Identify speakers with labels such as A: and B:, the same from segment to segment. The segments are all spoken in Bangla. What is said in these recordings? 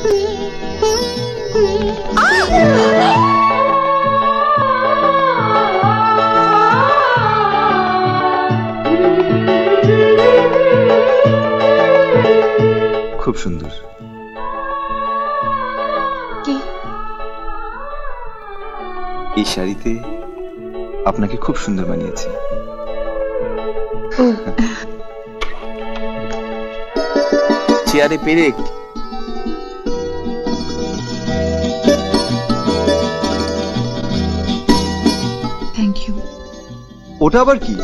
A: খুব সুন্দর।
B: কি?
A: এই শাড়িতে আপনাকে খুব সুন্দর মানিয়েছে। চেয়ারে পেরেক।
B: Thank you.
A: ওটা আবার কি?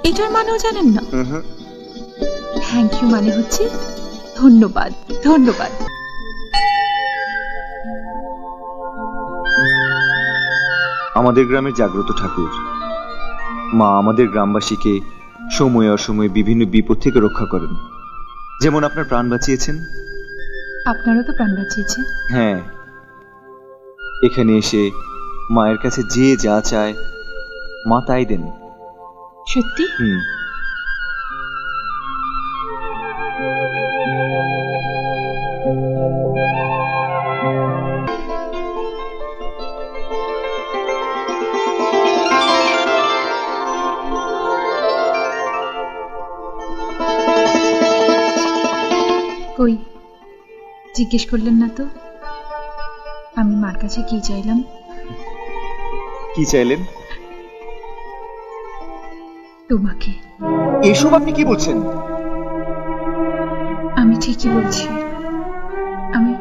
B: এটার মানেও জানেন না? থ্যাংক ইউ মানে হচ্ছে ধন্যবাদ। ধন্যবাদ।
A: আমাদের গ্রামের জাগ্রত ঠাকুর মা আমাদের গ্রামবাসীকে সময়ে অসময়ে বিভিন্ন বিপদ থেকে রক্ষা করেন। যেমন আপনার প্রাণ বাঁচিয়েছেন।
B: আপনারও তো প্রাণ বাঁচিয়েছে।
A: হ্যাঁ, এখানে এসে মায়ের কাছে যে যা চায় মা তাই দেন।
B: সত্যি? কই জিজ্ঞেস করলেন না তো আমি মার কাছে কি চাইলাম?
A: কি চাইলেন?
B: তোমাকে।
A: এসব আপনি কি বলছেন?
B: আমি ঠিকই বলছি। আমি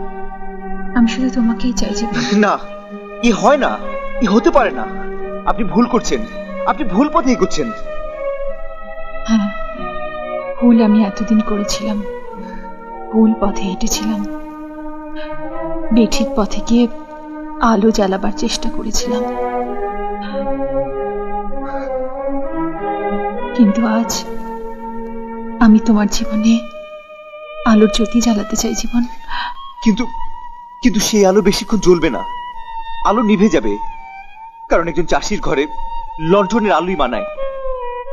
B: আমি শুধু তোমাকেই চাইছি।
A: না, ই হয় না, ই হতে পারে না। আপনি ভুল করছেন, আপনি ভুল পথে এগোচ্ছেন।
B: হ্যাঁ, ভুল আমি এতদিন করেছিলাম। ভুল পথে হেঁটেছিলাম। বেঠিক পথে গিয়ে আলো জ্বালাবার চেষ্টা করেছিলাম। কিন্তু আজ আমি তোমার জীবনে আলোর জ্যোতি জ্বালাতে চাই জীবন।
A: কিন্তু কিন্তু সেই আলো বেশিক্ষণ জ্বলবে না, আলো নিভে যাবে। কারণ একজন চাষির ঘরে লণ্ঠনের আলোই মানায়,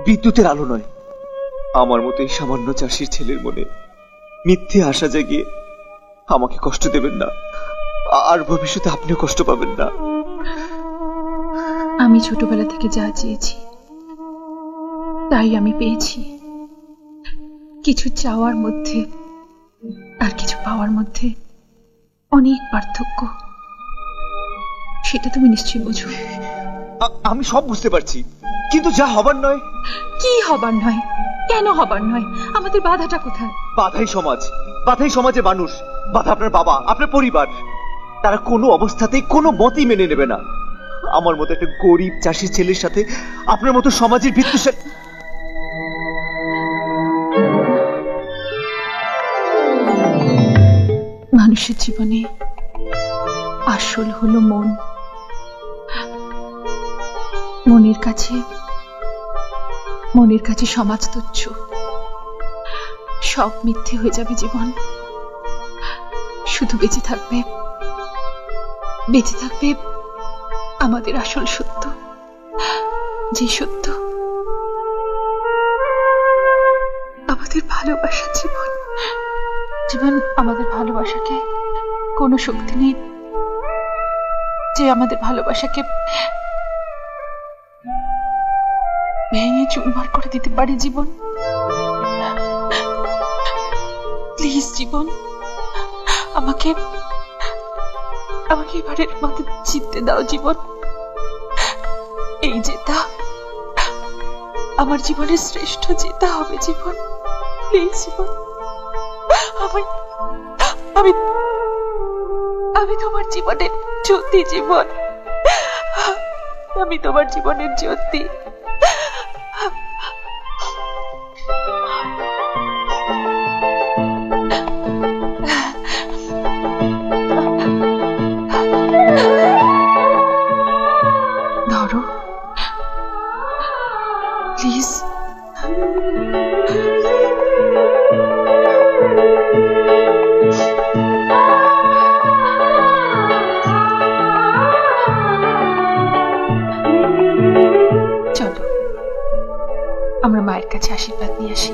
A: বিদ্যুতের আলো নয়। আমার মতো এই সামান্য চাষির ছেলের মনে মিথ্যে আশা জাগিয়ে আমাকে কষ্ট দেবেন না, আর ভবিষ্যতে আপনিও কষ্ট পাবেন না।
B: আমি ছোটবেলা থেকে যা চেয়েছি তাই আমি পেয়েছি। কিছু চাওয়ার মধ্যে আর কিছু পাওয়ার মধ্যে অনেক পার্থক্য, সেটা তুমি নিশ্চয়ই বুঝো।
A: আমি সব বুঝতে পারছি, কিন্তু যা হবার নয়।
B: কি হবার নয়? কেন হবার নয়? আমাদের বাধাটা কোথায়?
A: বাধাই সমাজ, বাধাই সমাজে মানুষ, বাধা আপনার বাবা, আপনার পরিবার। তারা কোনো অবস্থাতেই কোনো মতেই মেনে নেবে না আমার মতো একটা গরিব চাষি ছেলের সাথে আপনার মতো সমাজের ভিত্তিশাল।
B: মানুষের জীবনে আসল হলো মন। মনের কাছে সমাজ তুচ্ছ, সব মিথ্যে হয়ে যাবে জীবন। শুধু বেঁচে থাকবে আমাদের আসল সত্য, যে সত্য আমাদের ভালোবাসা। জীবন আমাদের ভালোবাসাকে কোনো শক্তি নেই যে আমাদের ভালোবাসাকে ভেঙে চুরমার করে দিতে পারে। জীবন, প্লিজ জীবন, আমাকে এবারের মতো জিততে দাও জীবন। এই জেতা আমার জীবনের শ্রেষ্ঠ জেতা হবে জীবন। প্লিজ জীবন, আমি তোমার জীবনের জ্যোতি। জীবন, আমি তোমার জীবনের জ্যোতি। ধরো প্লিজ। চলো আমরা মায়ের কাছে আশীর্বাদ নিয়ে আসি।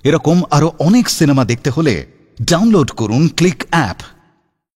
C: এরকম আরো অনেক সিনেমা দেখতে হলে ডাউনলোড করুন ক্লিক অ্যাপ।